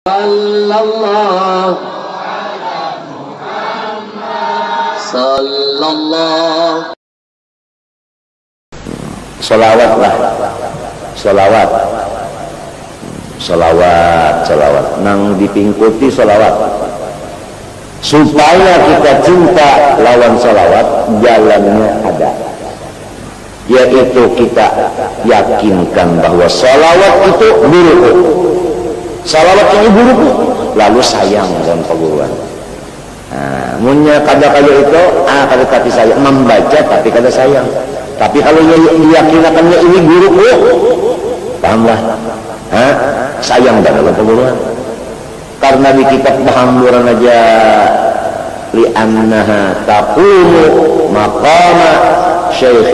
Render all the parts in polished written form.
Sallallahu Sallallahu Salawat lah, salawat nang dipingkuti salawat supaya kita cinta lawan salawat. Jalannya ada, yaitu kita yakinkan bahwa salawat itu buruk, salawat ini buruk, lalu sayang dan perguruan. Munya kada-kada itu kada kata sayang, membaca tapi kada sayang. Tapi kalau diyakinakannya ini buruk, pahamlah, sayang dan dalam perguruan. Karena di kitab Muhammadan aja li'annaha taqumu maqama syekh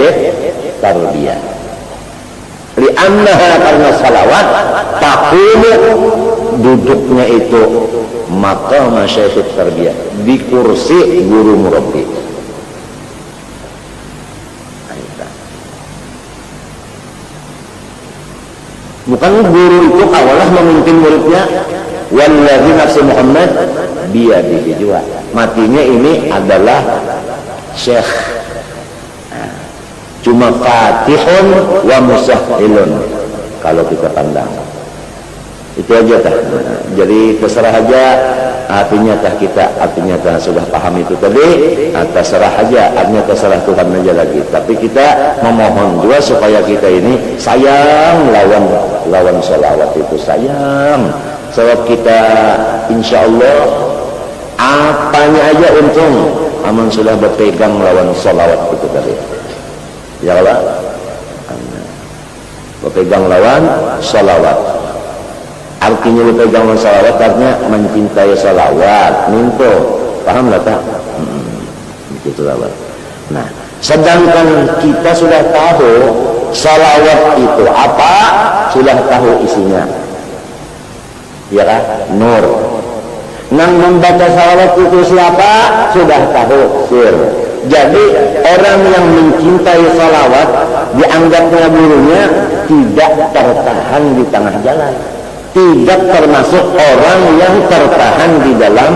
tarbiyah. Li'annaha, karena salawat, taqumu, duduknya itu maqama syekh tarbiyah, di kursi guru murabbi. Bukan guru itu awalah memimpin muridnya, wallazi nafsi Muhammad biyadihi juga. Matinya ini adalah syekh. Cuma fatihun wa musahhilun kalau kita pandang. Itu aja tah. Jadi terserah aja artinya tah kita, artinya tah sudah paham itu tadi, terserah aja, artinya terserah Tuhan aja lagi. Tapi kita memohon juga supaya kita ini sayang lawan salawat itu, sayang. Sebab kita insya Allah apanya aja untung aman sudah berpegang lawan salawat itu tadi. Ya Allah, berpegang lawan salawat. Artinya berpegang lawan salawat artinya mencintai salawat, minto, paham lah tak? Itu salawat. Nah, sedangkan kita sudah tahu salawat itu apa, sudah tahu isinya, ya kan? Nur. Nang membaca salawat itu siapa, sudah tahu, sir. Jadi orang yang mencintai salawat, dianggapnya gurunya, tidak tertahan di tengah jalan, tidak termasuk orang yang tertahan di dalam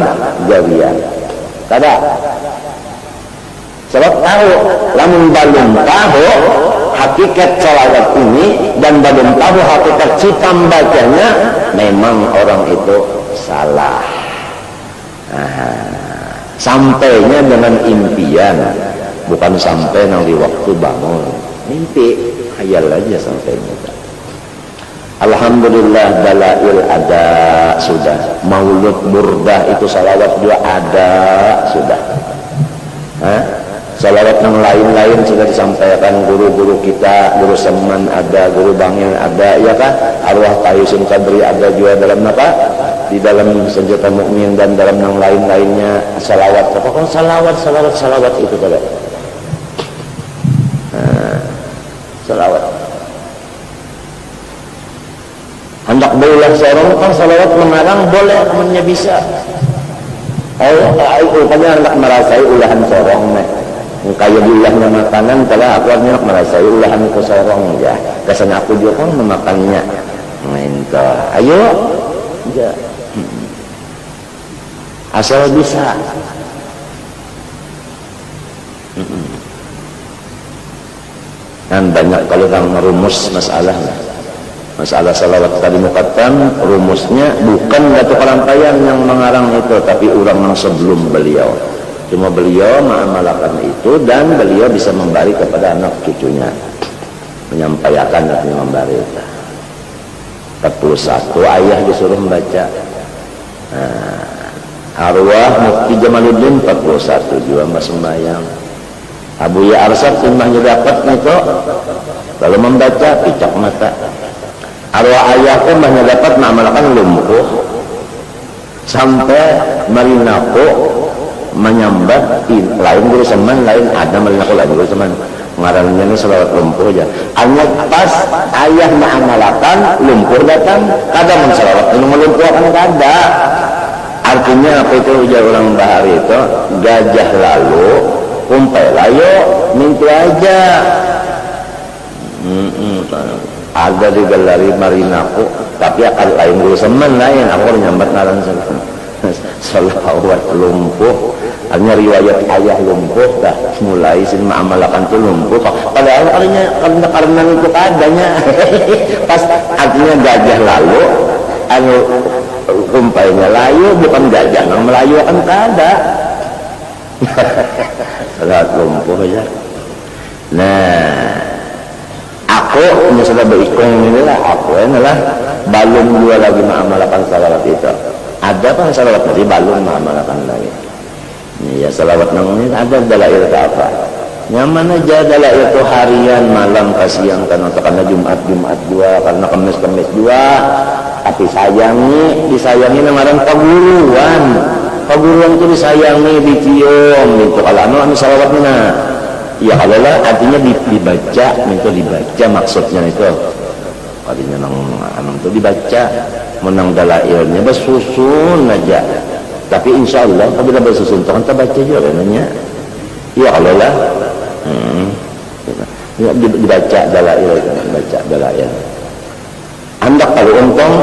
gawian. Kada. Sebab tahu, lamun belum tahu hakikat salawat ini dan belum tahu hakikat cita bacanya, memang orang itu salah. Sampainya dengan impian, bukan sampai nanti waktu bangun mimpi, khayal aja sampainya. Alhamdulillah dalail ada sudah, maulud burdah itu salawat juga ada sudah. Salawat yang lain-lain sudah disampaikan guru-guru kita, guru Seman ada, guru Bangil ada, ya kan? Arwah Tayusin Kadri ada juga dalam apa? Di dalam senjata mukmin dan dalam yang lain-lainnya salawat. Pokoknya salawat itu tadi. Salawat. Hendak berulah seorang kan salawat melarang boleh, namanya bisa. Rupanya hendak merasai ulahan sorong nih. Kayak diulahnya makanan, kalau aku hendak merasai ulahan ke sorong ya. Kesannya aku juga kan memakannya. Minta, ayo, ya. Asal bisa. Dan banyak kalau orang merumus masalah salawat tadi muqaddam, rumusnya bukan Datuk Kalampayan yang mengarang itu, tapi orang yang sebelum beliau. Cuma beliau mengamalkan itu dan beliau bisa memberi kepada anak cucunya, menyampaikan dan memberi. 41 ayah disuruh membaca. Arwah Mufti Jamaluddin 41 juga mbak sembahyang. Abu Ya Arsad timahnya dapat itu, lalu membaca picak mata. Arwah ayah pun banyak dapat mengamalkan lumpuh sampai Marinaku menyambat lain guru Seman, lain ada Marinaku lain guru Seman. Ngarannya ini salawat lumpur aja. Hanya pas ayah mengamalkan lumpur datang, kadang mensalawat ini melumpur kan kada. Artinya apa itu ujar orang bahari itu, gajah lalu kumpel ayo mintu aja. ada di galeri marinaku tapi akan lain dulu semen lain aku nyambat ngaran salawat lumpuh hanya riwayat ayah lumpuh dah mulai sin ma'amalakan tu lumpuh padahal karena itu adanya pas artinya gajah lalu anu umpainya layu bukan gajah yang melayu akan ada salawat lumpuh aja. Nah aku sudah berikung inilah aku inilah balun dua lagi ma'amalakan salawat itu ada apa salawat tadi balun ma'amalakan lagi ya salawat nang ini ada dalail ke apa nyaman aja dalail itu harian malam ke siang karena Jumat dua karena Kamis dua tapi disayangi namaran paguruan itu disayangi dicium itu kalau anu salawatnya ya kalau lah artinya dibaca maksudnya itu artinya nang itu dibaca menang dalailnya bersusun aja tapi insya Allah apabila bersusun itu kan baca juga nanya ya kalau lah dibaca dalail anda kalau untung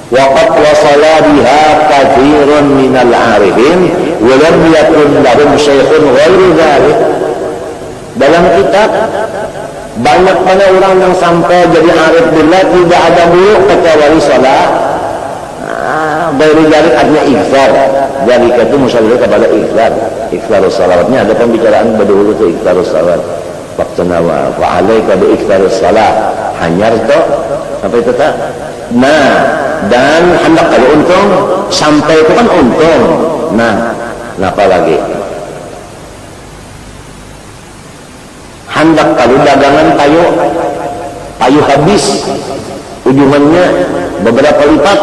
waqad wasala biha kathirun minal arifin walam yakun lahum syekhun ghairu dzalik. Dalam kitab banyak mana orang yang sampai jadi arif billah tidak ada dulu kecuali salat. Dari artinya ikhtar. Jadi itu musyawir kepada ikhtar. Ikhtarus salawatnya ada pembicaraan berdahulu itu ikhtarus salawat. Waqtana wa alaika bi ikhtarus salat. Hanyar itu apa itu tak? Nah, dan hendak kalau untung sampai itu kan untung. Nah, apa lagi? Hendak kalau dagangan payu habis ujungannya beberapa lipat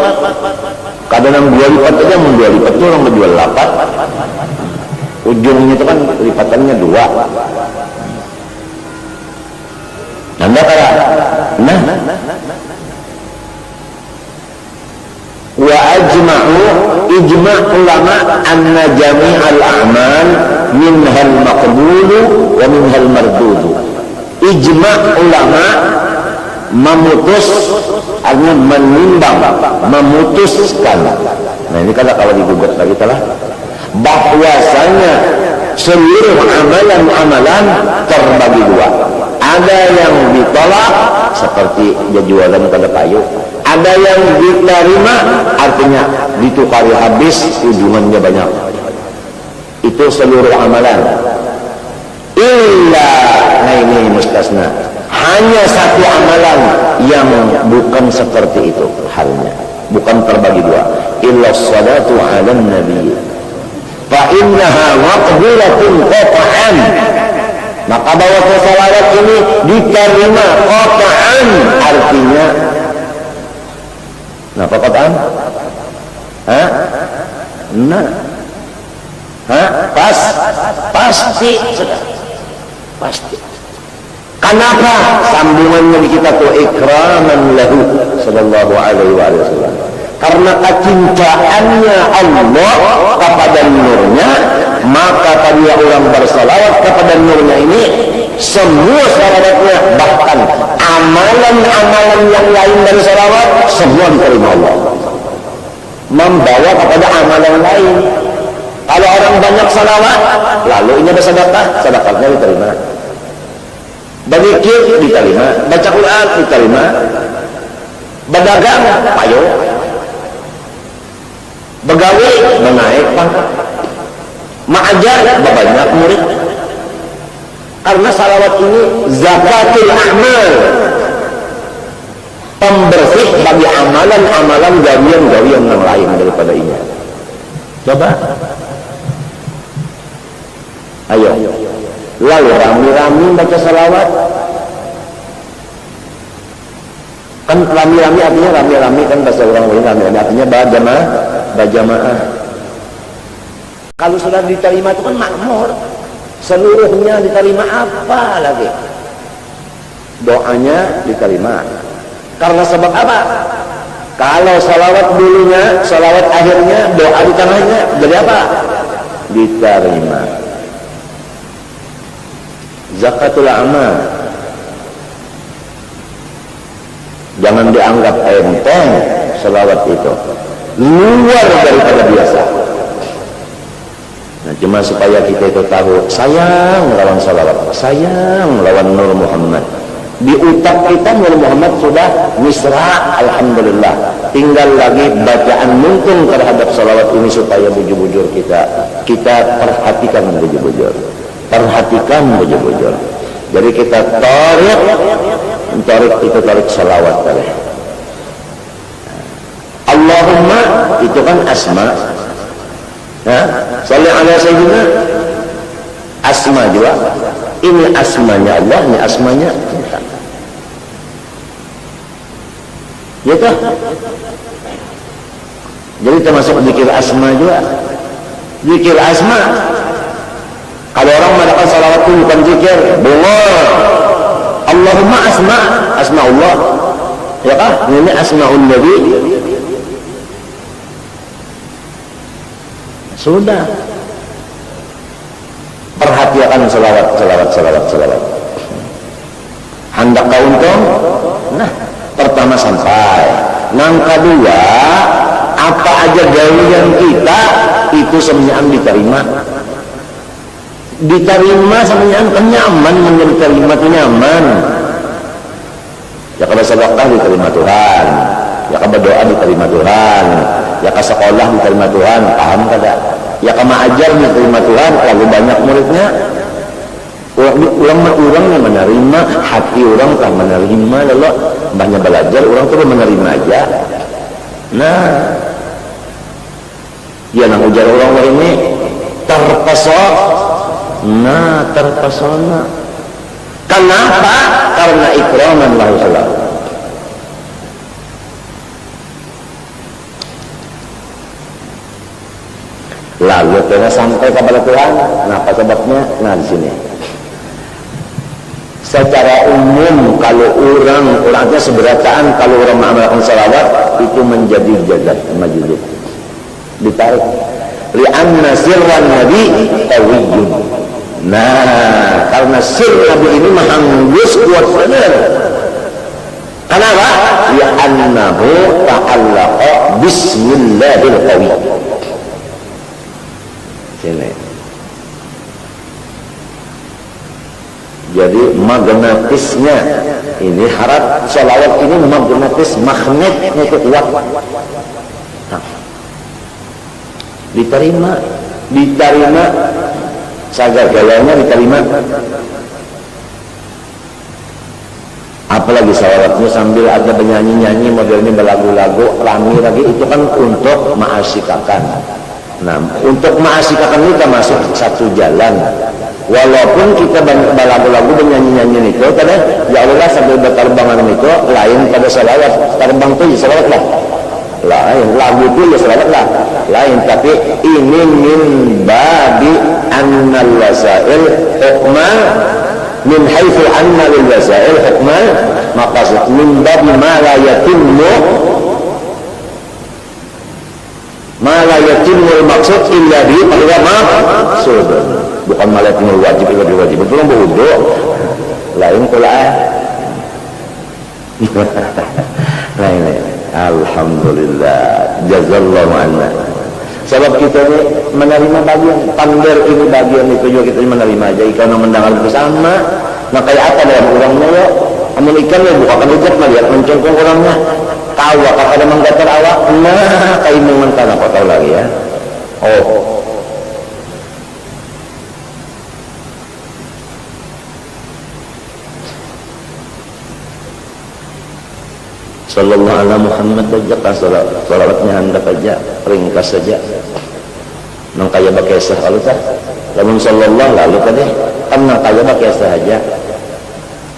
kadang 2 lipat aja mau 2 lipat itu orang berjual 8 ujungnya itu kan lipatannya 2 anda kata nah wa ajma'u ijma' ulama anna jami'al a'mal minhal maqbulu wa minhal mardudu. Ijma' ulama artinya menimbang, memutuskan. Nah ini kalau digugat lagi telah bahwasanya seluruh amalan-amalan terbagi 2. Ada yang ditolak seperti dia jualan pada payu, ada yang diterima artinya ditukari habis ujungannya banyak. Itu seluruh amalan. Illa, nah ini mustasna, hanya satu amalan yang bukan seperti itu halnya, bukan terbagi 2. Illa salatu 'alan nabi fa innaha maqbulatun qat'an. Maka bahwa salawat ini diterima qat'an, artinya apa qat'an? Pasti. Kenapa? Sambungannya di kita tuh ikraman lahu sallallahu alaihi wasallam. Karena kecintaannya Allah kepada nurnya, maka apabila orang bersalawat kepada nurnya ini, semua salawatnya, bahkan amalan-amalan yang lain dari salawat, semua diterima Allah. Membawa kepada amalan lain. Kalau orang banyak salawat, lalu ini bersedekah, sedekahnya diterima. Berzikir diterima, baca Quran diterima, berdagang, ayo, begawe, menaik pangkat, mengajar, banyak murid. Karena salawat ini zakatul amal, pembersih bagi amalan-amalan gawian-gawian yang lain daripada ini. Coba. Ayo. Lalu rami-rami baca salawat. Kan rami-rami artinya rami-rami kan bahasa orang lain rami-rami artinya berjamaah. Kalau sudah diterima itu kan makmur. Seluruhnya diterima apa lagi? Doanya diterima. Karena sebab apa? Kalau salawat dulunya, salawat akhirnya, doa di tengahnya, jadi apa? Diterima. Zakatul amal. Jangan dianggap enteng selawat itu, luar daripada biasa. Nah, cuma supaya kita itu tahu, sayang lawan salawat, sayang lawan Nur Muhammad. Di utak kita Nur Muhammad sudah misra, alhamdulillah. Tinggal lagi bacaan mungkin terhadap salawat ini supaya bujur-bujur kita perhatikan bujur-bujur. Perhatikan bujur-bujur. Jadi kita tarik itu tarik salawat tadi. Allahumma itu kan asma. Nah, salli ala sayyidina asma juga. Ini asmanya Allah, ini asmanya kita. Ya toh? Jadi termasuk zikir asma juga. Zikir asma. Kalau orang mengatakan salawat itu bukan zikir, bohong. Allahumma asma, asma Allah. Ya kah? Ini asmaul nabi. Sudah. Perhatikan salawat. Hendak kau untung? Nah, pertama sampai. Yang kedua, apa aja gaulan kita itu semuanya diterima. Diterima semuanya kenyaman, menjadi terima itu nyaman. Ya kalau sedekah diterima Tuhan, ya kalau berdoa diterima Tuhan, ya kalau sekolah diterima Tuhan, paham kada? Ya kalau ajar diterima Tuhan, lalu banyak muridnya. Orang menerima, hati orang tak menerima, lalu banyak belajar, orang tuh menerima aja. Nah, ya nang ujar orang ini terpesona. Nah, terpesona. Kenapa? Karena ikraman lahu salam. Lalu kita sampai kepada Tuhan. Kenapa sebabnya? Nah di sini. Secara umum kalau orangnya seberataan kalau orang mengamalkan salawat itu menjadi jazat majzub. Ditarik. Li'anna sirran nabi qawiyyun. Nah, karena sir nabi ini mahanggus kuat benar. Kenapa? Li'annahu ta'allaqa bismillahil qawi. Sini. Jadi magnetisnya ini harap salawat ini magnetis, magnetnya itu kuat. Nah, diterima sagagalanya diterima. Apalagi salawatnya sambil ada penyanyi-nyanyi modelnya berlagu-lagu rami lagi, itu kan untuk ma'asikakan. Nah, untuk ma'asikakan kita masuk satu jalan. Walaupun kita berlagu-lagu bernyanyi-nyanyi itu, karena ya Allah sambil berterbangan itu lain pada salawat. Terbang itu ya salawat lah, lain lagu itu ya salawat lah, lain. Tapi ini min babi annal wasail hukman min haitsu anna lil wasail hukman maqasid min babi ma la yatimul maksud illa bi maksud. Bukan malah timul wajib itu orang berwudu lain pula. Lain. Alhamdulillah, jazallahu anna. Sebab kita ini menerima bagian pander ini bagian itu juga kita menerima aja. Karena mendengar bersama, maka apa dalam orangnya ya? Amun ikan ya bukakan ujat melihat mencongkong orangnya. Tahu apa ada menggatar awak? Nah, kayak mentah apa tahu lagi ya? Oh. Sallallahu ala Muhammad saja, salawatnya anda saja, ringkas saja. Nang kaya bakesah kalau tak, namun sallallahu lalu tadi, kan nang kaya bakesah saja.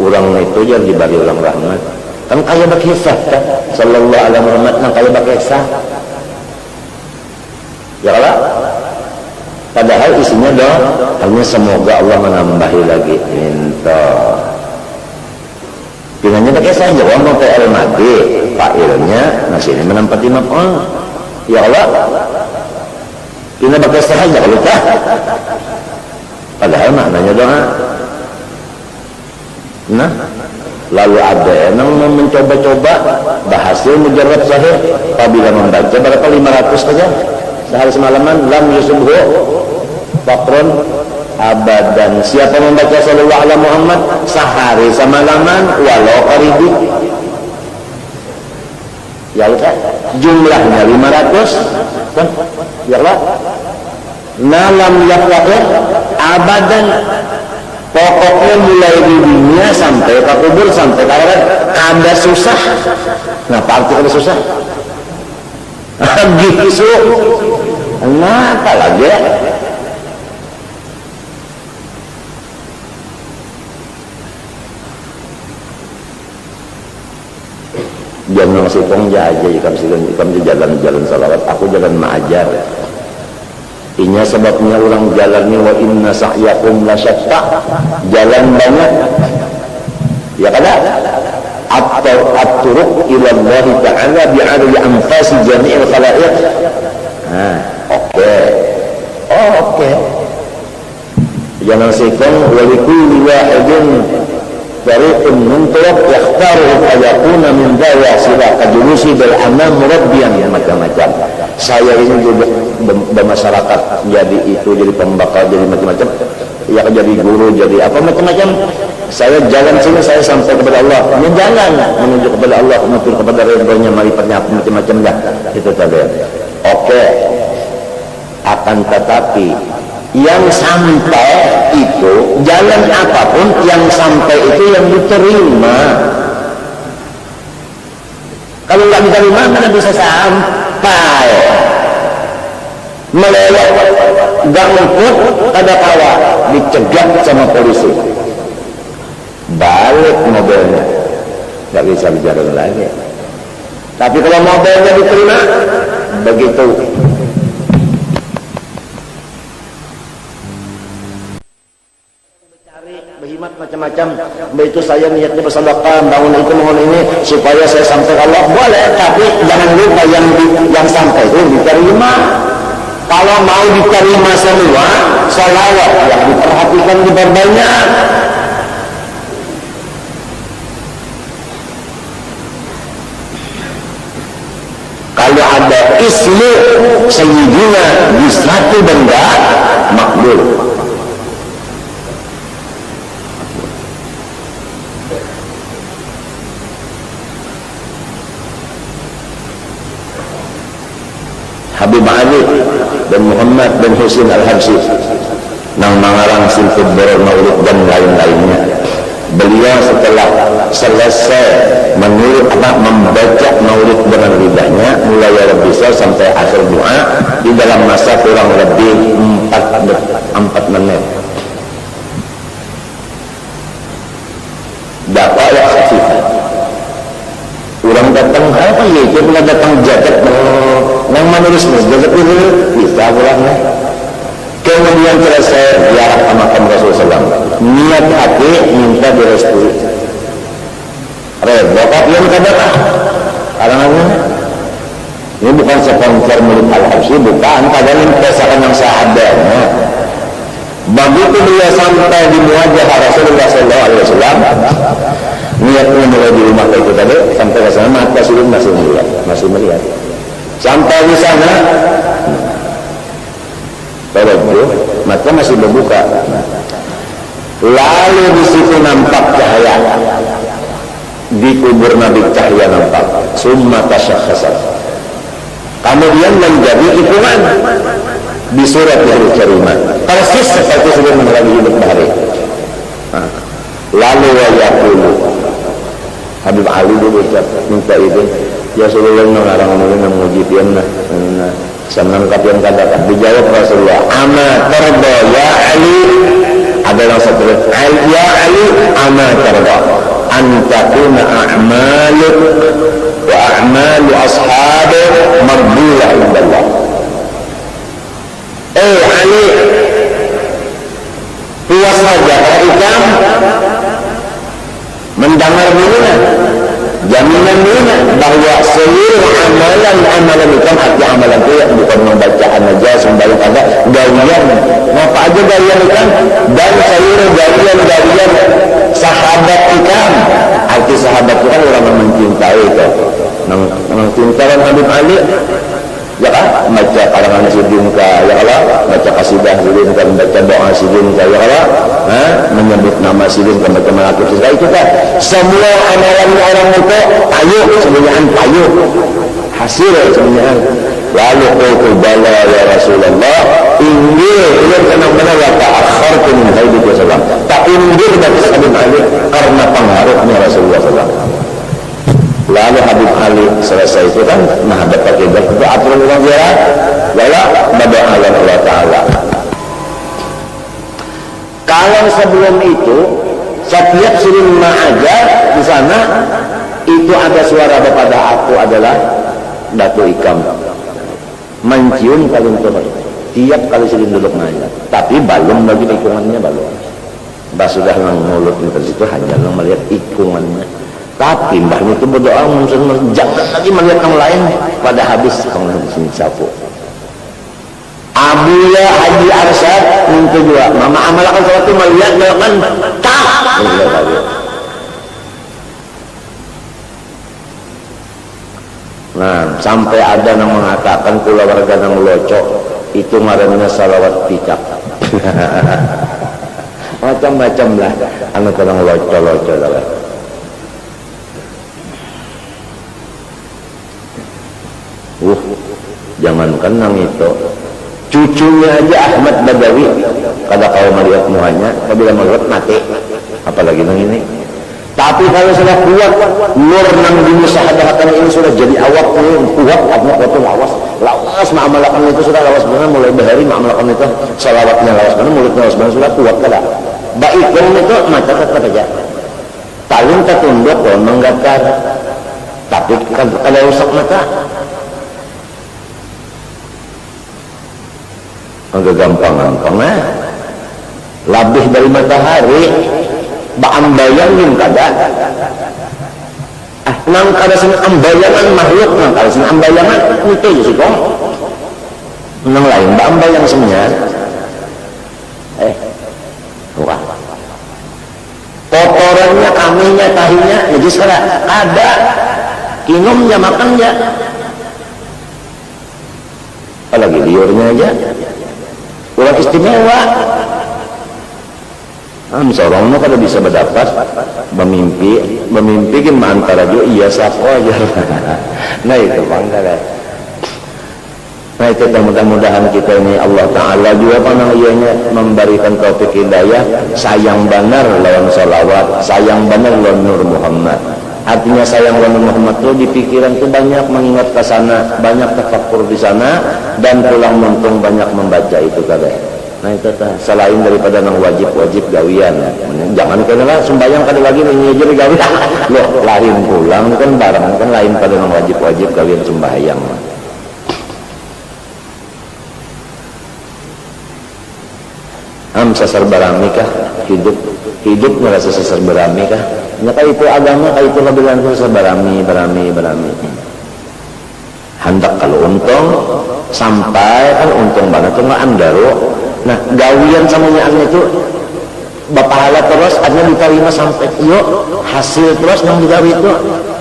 Orang itu jangan dibagi orang rahmat. Kan kaya bakesah tak, sallallahu ala Muhammad nang kaya bakesah. Ya Allah. Padahal isinya doa, hanya semoga Allah menambahi lagi. Minta. Dengan pakai saja orang mau PL mati fa'ilnya nasi ini menempati maf'ul. Ya Allah kita pakai saja kalau tak, padahal maknanya doa. Nah, lalu ada yang mencoba-coba berhasil mujarab sahih apabila membaca berapa 500 saja sehari semalaman, lam yusubhu faqrun abadan. Siapa membaca sallallahu alaihi Muhammad sehari semalaman walau qaribi, ya Allah, jumlahnya 500 kan, ya Allah, nalam yaqra'u abadan, pokoknya mulai di dunia sampai ke kubur sampai ke akhirat ada susah. Nah, arti ada susah gitu. Nah, apa lagi ya? Jangan masih pongja aja kamu jalan-jalan salawat, aku jalan ma'ajar. Inya sebabnya orang jalannya wa inna sa'yakum lasyatta, jalan banyak ya kada, at-turuq ila Allah ta'ala bi'adli anfasi jami'il khalaiq. Oke. Jangan sikong walikulli wahidin tariqun muntalaq yakhtaru ayakuna min dawa sila kajulusi bil amam murabbiyan, ya macam-macam. Saya ini juga bermasyarakat, jadi itu, jadi pembakar, jadi macam-macam, ya jadi guru, jadi apa macam-macam. Saya jalan sini, saya sampai kepada Allah, menjalan menuju kepada Allah, menuju kepada ridhonya, marifatnya macam-macam dah. Itu tadi. Oke. Akan tetapi yang sampai itu, jalan apapun yang sampai itu yang diterima. Kalau nggak diterima, mana bisa sampai? Melewat gangkut ada kawa dicegat sama polisi, balik mobilnya, nggak bisa berjalan lagi. Tapi kalau mobilnya diterima, begitu berhimat macam-macam. Begitu saya niatnya bersedekah, bangun itu mohon ini supaya saya sampai Allah, boleh, tapi jangan lupa yang sampai itu diterima. Kalau mau diterima semua, salawat yang diperhatikan diperbanyak. Kalau ada ismu sayyidina di satu benda, makbul. Habib Ali dan Muhammad dan Husain Al-Habsyi nang mengarang Silfud Boror Maulid dan lain-lainnya. Beliau setelah selesai membaca maulid dengan lidahnya mulai Rabbisa sampai akhir doa di dalam masa kurang lebih 4 menit. Dakwah yang khafifah. Orang datang apa ya? Dia datang jagat yang menulisnya jagat itu bisa pulangnya. Kemudian selesai ziarah ke makam Rasulullah SAW, niat hati minta direstui. Bokap yang kata karena ini bukan sponsor milik Al-Habsyi, bukan, kadang investasi yang seadanya. Begitu dia sampai di muwajah Rasulullah SAW, niatnya mulai di rumah itu tadi sampai ke sana, mata sudah masih melihat. Sampai di sana, mata masih berbuka. Lalu di situ nampak cahaya. Di kubur Nabi cahaya nampak. Summa tasyakhasat. Kemudian menjadi hitungan di surat yang Karimah. Persis seperti sebelum lagi hidup hari. Lalu wayaqulu. Habib Ali dulu minta izin. Ya Rasulullah mengarang-arang memuji dia senang yang katakan. Dijawab Rasulullah, ama tarda ya Ali. Ada yang satu ya Ali, ama tarda antakuna a'maluk wa a'malu ashabik maqbulah indallah. Ali, puas saja kalau mendengar dulu jaminan dulu bahwa seluruh amalan itu hati amalan itu bukan membacaan aja sembahyang ada galian apa aja galian kan, dan seluruh galian sahabat baca karangan sidin ka ya Allah, baca kasidah sidin ka, baca doa sidin ka ya Allah, menyebut nama sidin ka, baca malakut sidin itu kan semua amalan orang itu payu sebenarnya payu hasil sebenarnya. Lalu qultu bala ya Rasulullah, inggir yang benar-benar wa ta'akhkhartu min haidi Rasulullah, tak inggir dari Habib Ali karena pengaruhnya Rasulullah SAW. Lalu Habib Ali selesai itu kan menghadap Ka'bah itu aturan orang ziarah, lalu berdoa Allah Ta'ala. Kalau sebelum itu setiap sirin ma'ajar di sana itu ada suara kepada aku adalah Datu Ikam mencium kalung turun tiap kali sirin duduk nanya, tapi balum bagi ikungannya balum. Mbah sudah mulut di situ hanya melihat ikungannya. Tapi mbahnya itu berdoa jangan lagi melihat yang lain pada habis kalau di sini sapu. Abuya Haji Arsyad minta juga mama amalkan sesuatu melihat kan tak. Nah, sampai ada yang mengatakan kula warga yang melocok itu ngaranna salawat picak. Macam-macam lah anu kurang locok-locok lah. Jangankan nang itu cucunya aja Ahmad Badawi kada kau melihat muanya apabila melihat mati apalagi nang ini. Tapi kalau sudah kuat nur nang dimusahadahkan ini sudah jadi awak kuat abna waktu lawas ma'amalakan itu sudah lawas benar mulai bahari ma'amalakan itu salawatnya lawas benar mulutnya lawas benar sudah kuat kada baikkan itu mata kata aja talung tertunduk menggakar tapi kalau rusak mata agak gampang-gampang lebih dari matahari baam bayangin kada nang kada sini ambayangan makhluk nang kada sini ambayangan itu sih kong nang lain baam bayang semuanya wah kotorannya kaminya tahinya jadi sekarang ada kinumnya makannya apalagi liurnya aja orang istimewa. Seorang itu kada bisa berdapat memimpi kan antara dua iya sako aja. Nah itu bangga. Nah itu mudah-mudahan kita ini Allah Ta'ala juga panang ianya memberikan taufik hidayah sayang benar lawan salawat, sayang benar lawan Nur Muhammad. Artinya sayang lawan Muhammad itu di pikiran itu banyak mengingat ke sana, banyak tafakkur di sana dan pulang muntung banyak membaca itu kada. Nah itu selain daripada nang wajib-wajib gawian jangan kena sembahyang kada lagi menyejer gawian loh lain pulang kan barang kan lain pada nang wajib-wajib gawian sembahyang sasar barami kah hidup merasa sasar barami kah nyata itu agama itu kebilan sasar barami hendak kalau untung sampai kan untung banget tuh nggak andaro. Nah gawian sama nyaannya itu bapahala terus adanya diterima sampai yuk hasil terus yang digawi itu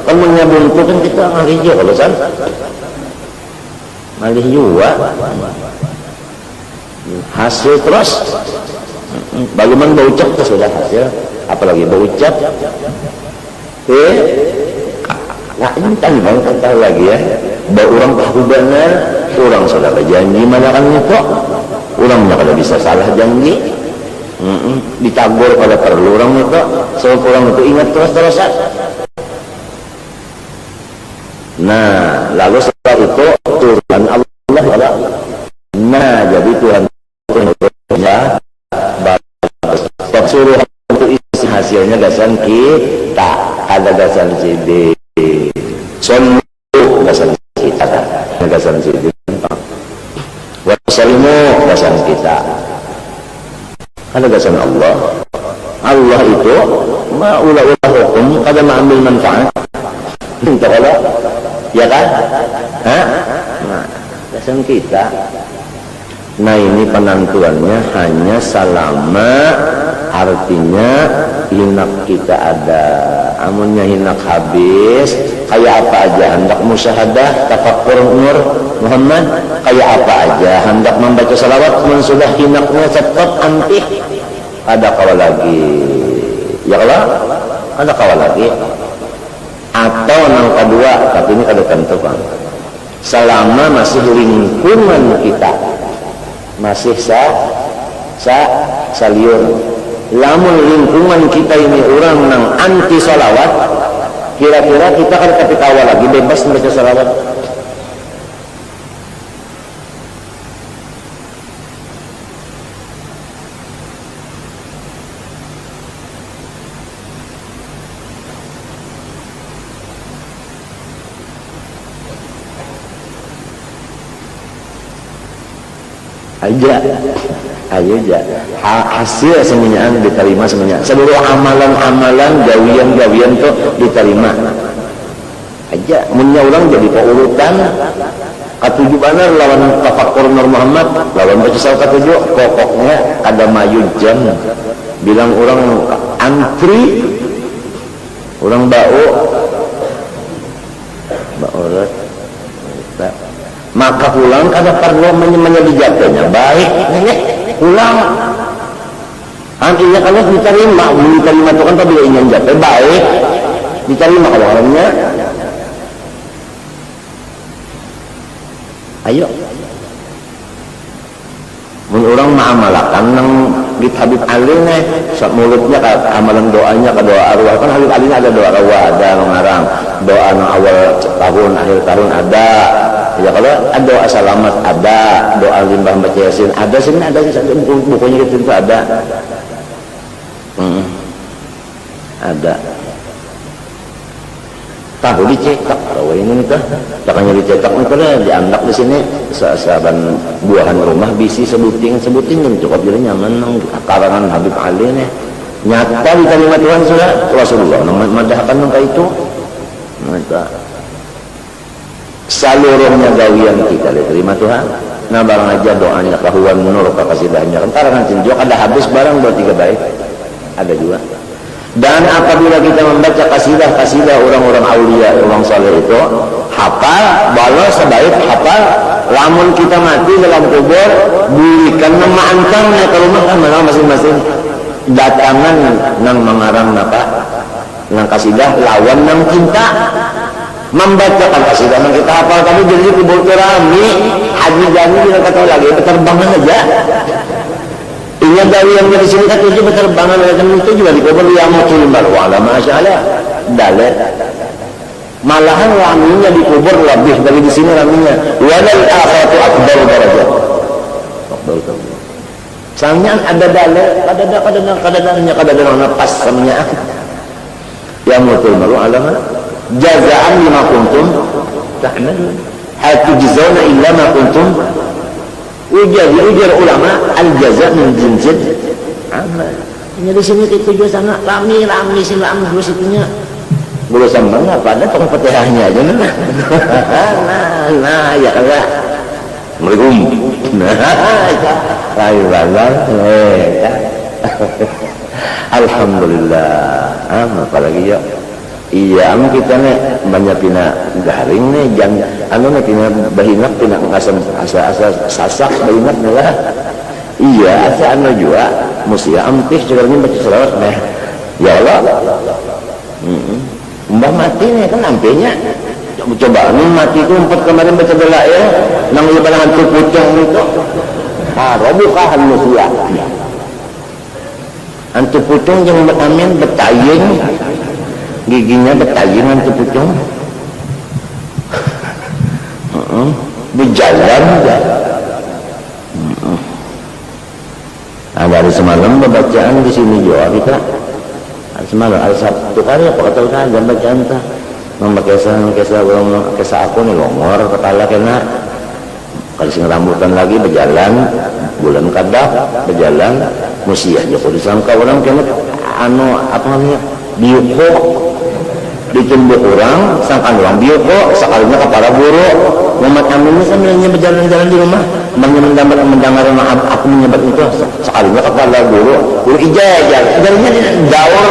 kan menyabuntu kan kita ngalih juga kalau san ngalih juga hasil terus bagaimana baucap itu sudah hasil apalagi baucap nah ini tanggung kata lagi ya bahwa orang tahu benar orang sudah berjanji mana kan itu orangnya kalau bisa salah janji ditagur pada perlu orang itu sebab orang itu ingat terus-terusan. Nah lalu setelah itu Tuhan Allah nah jadi Tuhan ya suruh untuk isi hasilnya gasan kita ada gasan CD sonu gasan kita gasan CD wasalimu gasan kita ada gasan Allah itu ma'ula-ula hukum kada mengambil manfaat minta Allah ya kan nah gasan kita. Nah ini penentuannya hanya selama artinya hinak kita ada amunnya hinak habis kayak apa aja hendak musyahadah tafakkur nur Muhammad kayak apa aja hendak membaca salawat sudah hinaknya tetap antih ada kawal lagi ya kalau ada kawal lagi atau yang kedua tapi ini kada tentu kan selama masih lingkungan kita masih saliur lamun lingkungan kita ini orang nang anti salawat kira-kira kita kan ketika awal lagi bebas membaca salawat aja hasil semuanya diterima semuanya seluruh amalan-amalan gawian-gawian itu diterima aja munya orang jadi paurutan ketujuh benar lawan tafakkur Nur Muhammad lawan baca salawat ketujuh pokoknya ada mayujan bilang orang antri orang bau maka pulang kada perlu menyediakannya baik pulang artinya kalau diterima itu kan tapi ingin jatuh baik diterima kalau orangnya ayo orang mengamalkan yang di Habib Ali nih mulutnya amalan doanya ke doa arwah kan Habib Ali ada doa arwah ada mengarang doa awal tahun akhir tahun ada ya kalau ada doa selamat ada doa limbah baca yasin ada sini ada bukunya gitu ada ada tahu dicetak kalau ini nih takanya dicetak nih kalau diandak di sini saban buahan rumah bisi sebuting yang cukup jadi nyaman karangan Habib Ali nih nyata diterima Tuhan sudah Rasulullah madahkan nungka itu nyata seluruhnya gawian kita diterima Tuhan nah barang aja doanya kahuan nur kasidahnya kan karangan cinjok ada habis barang 2-3 baik ada juga dan apabila kita membaca kasidah orang-orang aulia orang saleh itu hafal balas sebaik hafal lamun kita mati dalam kubur berikan nama antangnya ke rumah kan masing-masing datangan nang mengarang apa nang kasidah lawan nang cinta membacakan kasidah nang kita hafal tapi jadi kubur rame haji jami kita kata lagi penerbangan aja ingat dari yang dari sini kan tujuh penerbangan itu juga di kubur yang mutul marwala masyaallah dalet malahan raminya di kubur lebih dari di sini raminya walal akhiratu akbar darajat soalnya ada dalet kadang pas samanya yang mutul marwala jazaan lima kuntum ta'malun hal tujzauna illa ma kuntum ujar ulama al-jaza min jinsil amal ini di sini itu juga sangat rami sih rami terus itunya boleh sama nggak pada tong petihahnya aja nah ya enggak Assalamualaikum alhamdulillah apalagi ya iya kita nih banyak pina garing nih jangan nih pina bahinak pina asa sasak bahinak nih lah iya asa juga musia ampih cegarnya baca salawat nih ya Allah mbah mati nih kan ampihnya coba mati itu 4 kemarin baca doa ya nang ibadah hantu pucung itu robukahan musia hantu pucung yang betamin betaying giginya betayin hantu pucung berjalan dari semalam bacaan di sini juga kita semalam ada Sabtu kali apa kata kan jam bacaan ta memakai kisah aku nih longor kepala kena kalau sing rambutan lagi berjalan bulan kadap berjalan musia joko disangka orang kena apa namanya biuko ditumbuk orang sangkan orang biuko sekalinya kepala buruk Muhammad Amin ini sambilnya berjalan-jalan di rumah mendengar aku menyebut itu sekalinya kepala buruk guru ijazah jadinya dawar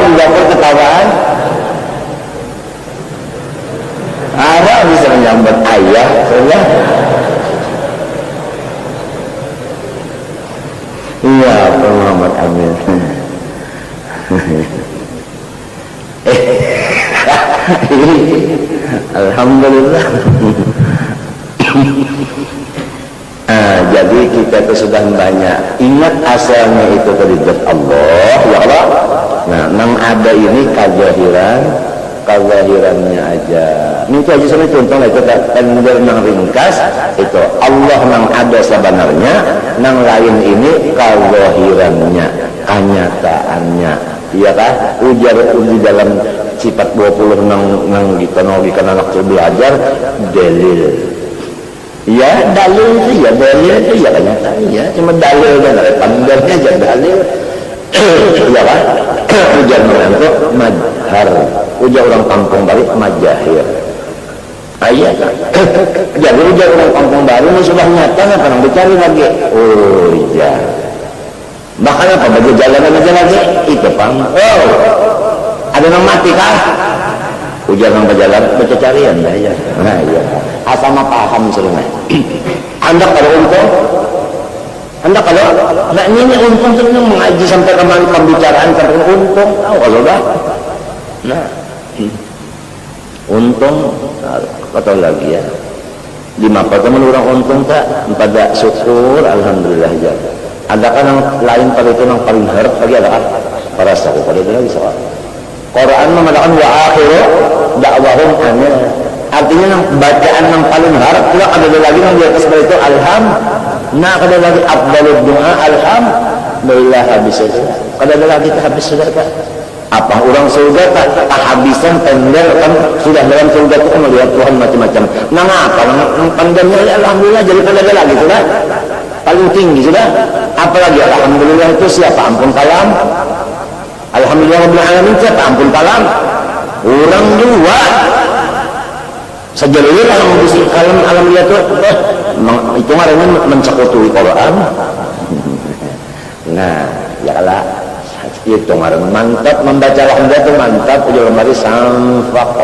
ketawaan ada bisa menyambut ayah saja amin. Alhamdulillah. Jadi kita itu sudah banyak ingat asalnya itu dari zat Allah, ya Allah. Nah, nang ada ini kazahirannya aja. Ini itu aja sama contoh lah, itu tender nang ringkas itu Allah nang ada sebenarnya, nang lain ini kazahirannya, kenyataannya. Iya kan? Ujar di dalam sifat 20 nang dikenalkan anak belajar dalil. Ya dalil itu ya kenyataan ya, cuma dalil dan pandangannya aja dalil. Ya kan? Ujar itu madhar, ujar orang kampung balik majahir. Ayah kan? Jadi ujar orang kampung baru ini sudah nyata nggak pernah dicari lagi. Oh iya. Bahkan apa bagi jalan aja lagi itu pang. Oh, ada yang mati kah? Ujar yang berjalan baca carian ya. Nah iya. Asal mah paham sebenarnya. Anda kalau untung, nah ini untung sebenarnya mengaji sampai kemana pembicaraan sampai untung. Oh kalau dah, nah untung atau lagi ya. Di mapa teman orang untung tak pada syukur alhamdulillah ya. Adakah yang lain pada itu yang paling harap lagi adakah para sahabat pada itu lagi soal Quran mengatakan wa akhiru dakwahum anil, artinya yang bacaan yang paling harap pula ada lagi yang di atas itu alham. Nah ada lagi afdalud doa alhamdulillah habis itu. Ada lagi tak habis sudah tak? Apa orang surga tak habisan tender kan sudah dalam surga itu melihat Tuhan macam-macam. Nah apa? Pandangnya alhamdulillah jadi ada lagi sudah. Paling tinggi sudah. Apalagi alhamdulillah itu siapa? Ampun kalam. Alhamdulillah rabbil alamin siapa? Ampun kalam. Orang dua. Sejalurnya kalau mengisi kalam alhamdulillah itu ngarannya mencekutui Quran. Nah, ya kalah itu ngaran mantap membaca alhamdulillah itu mantap ujar mari samfaq.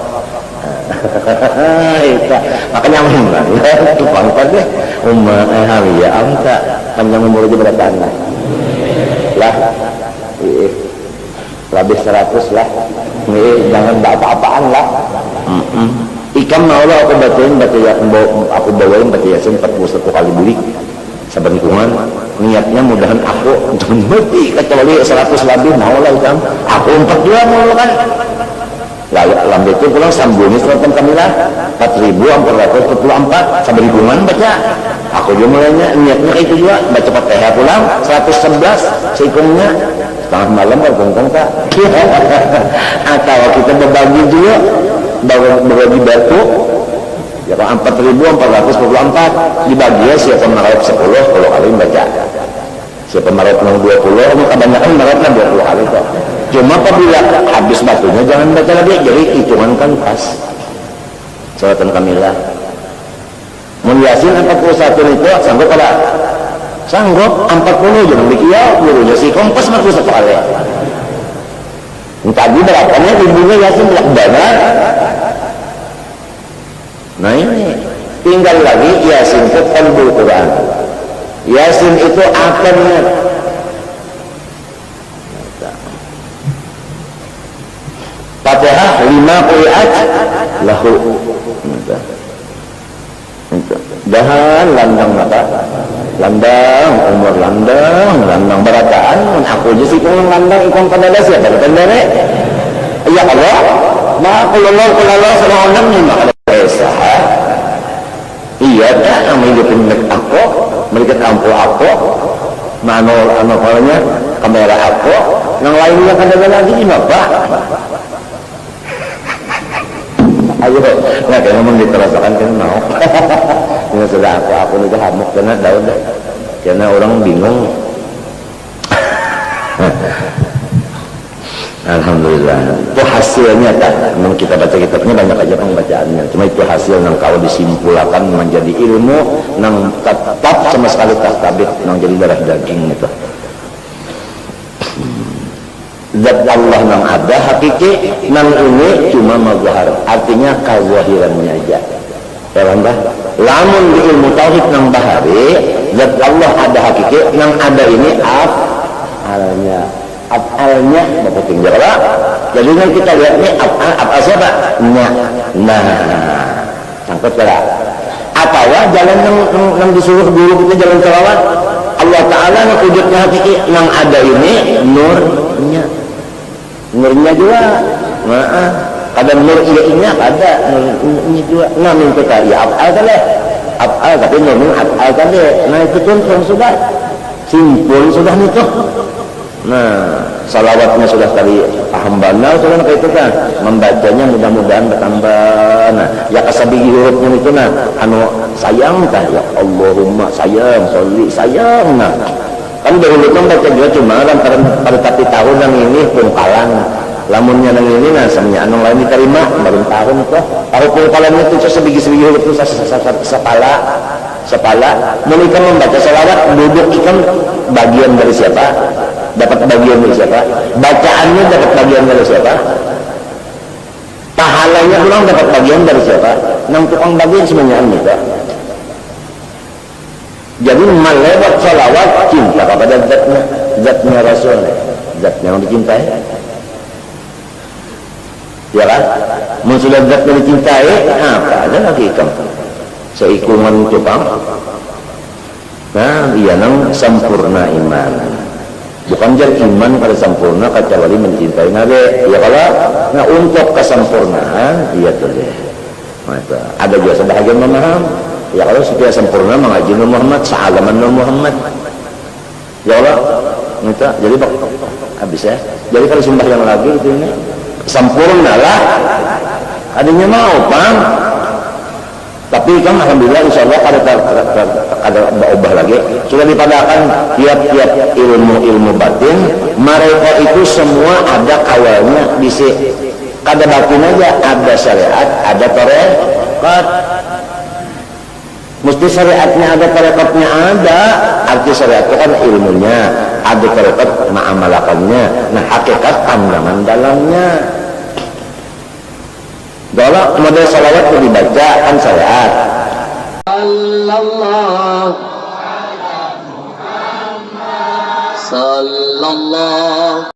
Itu makanya memang itu pangkat deh ya anta panjang umur aja berapa anak lah lebih 100 lah jangan apa-apaan lah ikam mau lah aku aku bawain baca yasin 41 kali bulik sebentungan niatnya mudahan aku jangan mati kecuali 100 lebih mau lah ikam aku 42 mau kan lalu alam itu pulang sambungnya selatan kamilah 4.444 sampai lingkungan baca aku juga mulainya niatnya kayak itu juga baca Fatihah pulang 111 seikungnya setengah malam bertentang tak atau kita berbagi juga berbagi batu ya 4.444 dibagi ya siapa menarik 10 kalau kali baca siapa menarik 20 kebanyakan menarik 20 kali kok. Cuma apabila habis batunya jangan baca lagi, jadi hitungan kan pas. Salatan kamilah. Mun Yasin 41 itu sanggup pada? Sanggup 40 jangan dikiau gurunya si kompas 41 kali. Tadi berapanya ibunya Yasin dana. Nah ini tinggal lagi Yasin itu qalbul Quran. Yasin itu akannya Fatihah 5 qiraat lahu. Dahan landang mata. Landang umur landang berataan aku aja sih kung landang ikon kadada siapa kadada. Ya Allah. Ma qulullah sama orang ni maka desa. Iya tak ambil pindah aku, mereka kampung aku. Manol kalanya kamera aku. Yang lainnya kadada lagi ni apa? Ayo, nah kayaknya mau diterasakan kan mau. Ini sudah aku ini hamuk karena daun deh. Karena orang bingung. Alhamdulillah. Itu hasilnya kan. Memang kita baca kitabnya banyak aja pembacaannya. Cuma itu hasil yang kalau disimpulkan menjadi ilmu, yang tetap sama sekali tak tabik, yang jadi darah daging itu. Zat Allah yang ada hakiki yang ini cuma mazhar, artinya kazahirannya aja ya bang. Lamun di ilmu tauhid yang bahari zat Allah ada hakiki yang ada ini af'alnya bapak tinggal lah. Jadi kita lihat nih af'al siapa? Nah, sangkut lah. Apa ya jalan yang disuruh guru kita jalan selawat Allah Ta'ala yang wujudnya hakiki yang ada ini nurnya juga ada nur iya ada nurnya juga nah minta ya af'al tapi nurnya af'al tadi nah itu pun sudah simpul sudah itu. Nah salawatnya sudah tadi paham banal sudah kayak itu kan membacanya mudah-mudahan bertambah. Nah ya kasabihi hurufnya itu nah anu sayang kan ya Allahumma sayang sholli sayang. Nah kan dahulu kan baca juga cuma lantaran pada tapi tahun yang ini pungkalan lamunnya yang ini nah semuanya anu lain diterima baru tahun itu tahu pungkalannya itu sebigi-sebigi huruf itu sepala mereka membaca salawat duduk ikan bagian dari siapa dapat bagian dari siapa bacaannya dapat bagian dari siapa pahalanya pulang dapat bagian dari siapa nang tukang bagian semuanya kita jadi melewat salawat cinta kepada zatnya Rasul zatnya yang dicintai ya kan sudah zatnya dicintai apa ada lagi ikan seikungan tukang nah iya nang sempurna iman bukan jadi iman pada sempurna kecuali mencintai nabi ya kalau nah untuk kesempurnaan iya tuh deh maka ada juga sebahagian memaham ya kalau supaya sempurna mengaji Nur Muhammad seagaman Nur Muhammad ya Allah minta jadi habis ya jadi kalau sembahyang lagi itu ini sempurna lah adanya mau pang tapi kan alhamdulillah insyaallah ada berubah lagi sudah dipadakan tiap-tiap ilmu batin mereka itu semua ada kawalnya di kada batin aja ada syariat ada tarekat mesti syariatnya ada tarekatnya ada arti syariat itu kan ilmunya ada tarekat ma'amalakannya nah hakikat pandangan dalamnya. Kalau model salawat itu dibaca kan syariat. Sallallahu